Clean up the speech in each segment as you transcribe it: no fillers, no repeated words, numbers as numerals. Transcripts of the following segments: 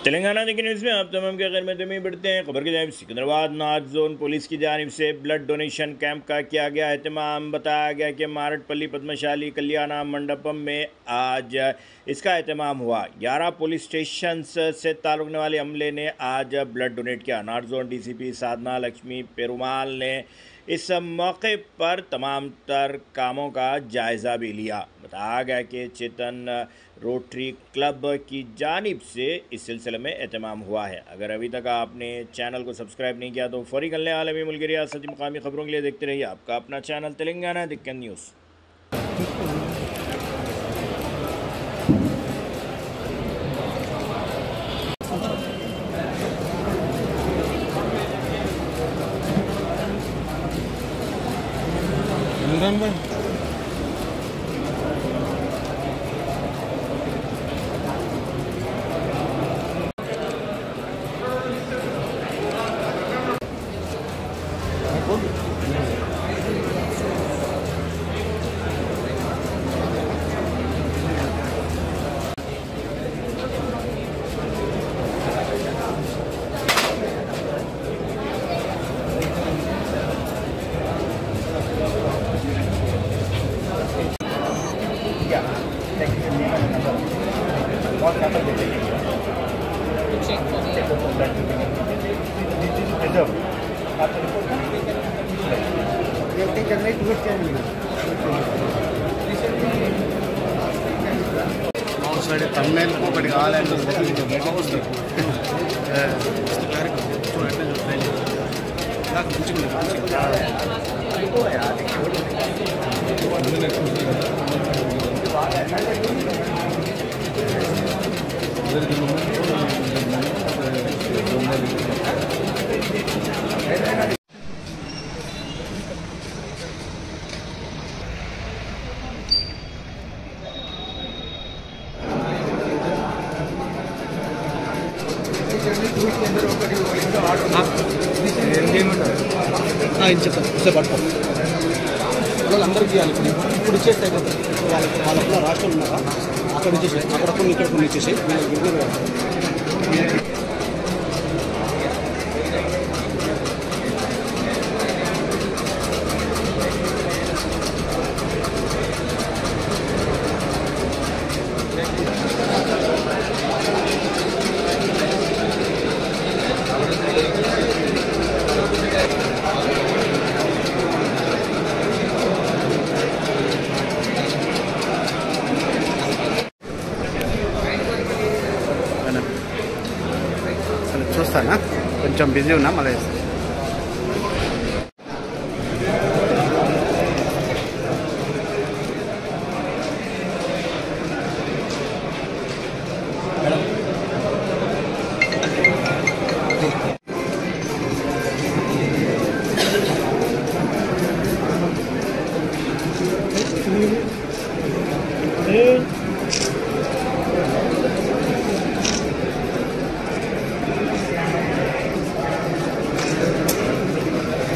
तेलंगाना देखिए न्यूज़ में आप तमाम के खैर में बढ़ते हैं। खबर की जानिब सिकंदराबाद नॉर्थ जोन पुलिस की जानिब से ब्लड डोनेशन कैंप का किया गया एहतमाम। बताया गया कि मारटपल्ली पद्मशाली कल्याणा मंडपम में आज इसका एहतमाम हुआ। 11 पुलिस स्टेशन से ताल्लुक़ वाले अमले ने आज ब्लड डोनेट किया। नॉर्थ जोन डीसीपी साधना लक्ष्मी पेरुमाल ने इस मौके पर तमाम तर कामों का जायज़ा भी लिया। बताया गया कि चेतन रोटरी क्लब की जानिब से इस सिलसिले में एहतमाम हुआ है। अगर अभी तक आपने चैनल को सब्सक्राइब नहीं किया तो फौरी कर लें। आलमी मुल्क रियासती मुकामी खबरों के लिए देखते रहिए आपका अपना चैनल तेलंगाना दिक्कत न्यूज़। thumbnail को ఒకటి కావాలంటే చెప్తాను పట్టుకో వాళ్ళందరికీ చేయాలి. ఇప్పుడు ఇచ్చేస్తే వాళ్ళ రాష్ట్రాలు ఉన్నారా అక్కడ ఇచ్చేసి అక్కడ కొన్ని ఇక్కడ కొన్ని ఇచ్చేసి చూస్తానా. కొంచెం బిజీ ఉన్నా మళ్ళీ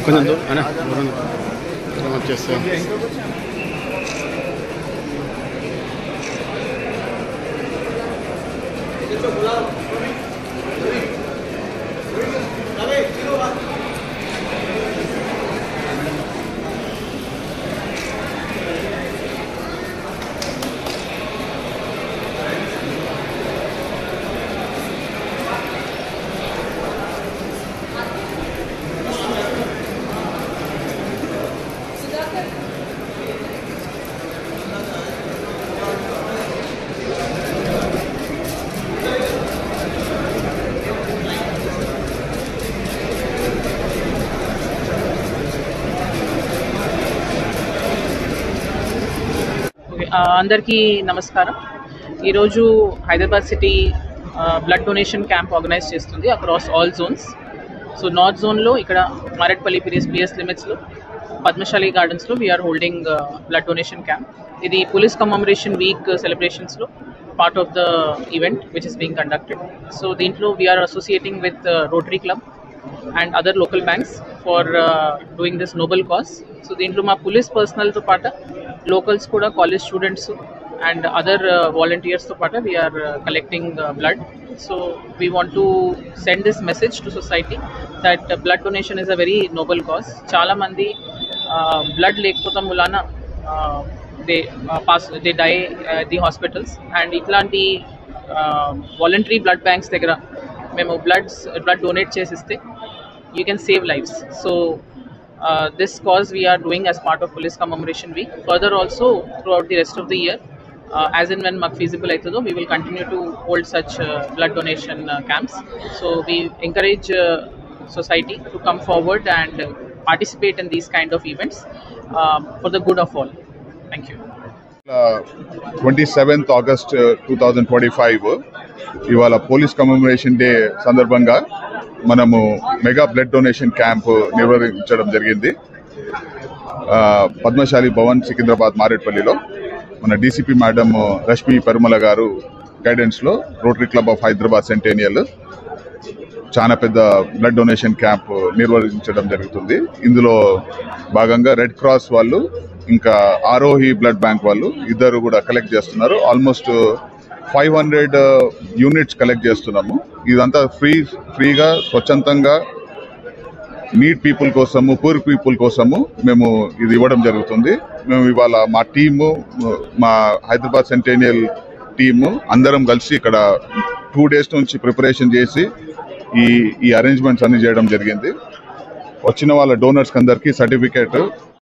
కొంచెం దూరం వచ్చేస్తే అందరికీ నమస్కారం. ఈరోజు Hyderabad city blood donation camp organise చేస్తుంది across all zones. So north జోన్లో ఇక్కడ మారట్పల్లి పిఎస్ లిమిట్స్లో పద్మశాలి గార్డెన్స్లో we are holding blood donation camp. ఇది పోలీస్ కమమరేషన్ వీక్ సెలబ్రేషన్స్లో part of the event which is being conducted. So దీంట్లో we are associating with Rotary Club and other local banks for doing this noble cause. So దీంట్లో మా police పర్సనల్తో పాటు locals కూడా, college students and other volunteers తో పాటు we are collecting blood So we want to send this message to society that blood donation is a very noble cause. Chala mandi blood lekapota mulana they die at the hospitals, and itlanti voluntary blood banks దగ్గర మేము blood donate చేసిస్తే you can save lives. So this cause we are doing as part of Police Commemoration Week. Further also throughout the rest of the year, as and when maku feasible aitundo, we will continue to hold such blood donation camps. So we encourage society to come forward and participate in these kind of events for the good of all. Thank you. 27th August 2025 ఇవాళ police commemoration day సందర్భంగా మనము mega blood donation camp నిర్వహించడం జరిగింది. పద్మశాలి భవన్ సికింద్రాబాద్ మారేట్పల్లిలో మన DCP madam Rashmi పరిమళ గారు గైడెన్స్లో rotary club of Hyderabad సెంటేనియల్ చాలా పెద్ద blood donation camp నిర్వహించడం జరుగుతుంది. ఇందులో భాగంగా రెడ్ క్రాస్ వాళ్ళు ఇంకా ఆరోహి బ్లడ్ బ్యాంక్ వాళ్ళు ఇద్దరు కూడా కలెక్ట్ చేస్తున్నారు. ఆల్మోస్ట్ 500 యూనిట్స్ కలెక్ట్ చేస్తున్నాము. ఇదంతా ఫ్రీగా స్వచ్ఛందంగా నీడ్ పీపుల్ కోసము, పూర్ పీపుల్ కోసము మేము ఇది ఇవ్వడం జరుగుతుంది. మేము ఇవాళ మా టీము, మా హైదరాబాద్ సెంటేనియల్ టీము అందరం కలిసి ఇక్కడ 2 days నుంచి ప్రిపరేషన్ చేసి ఈ అరేంజ్మెంట్స్ అన్ని చేయడం జరిగింది. వచ్చిన వాళ్ళ డోనర్స్కి అందరికీ సర్టిఫికేట్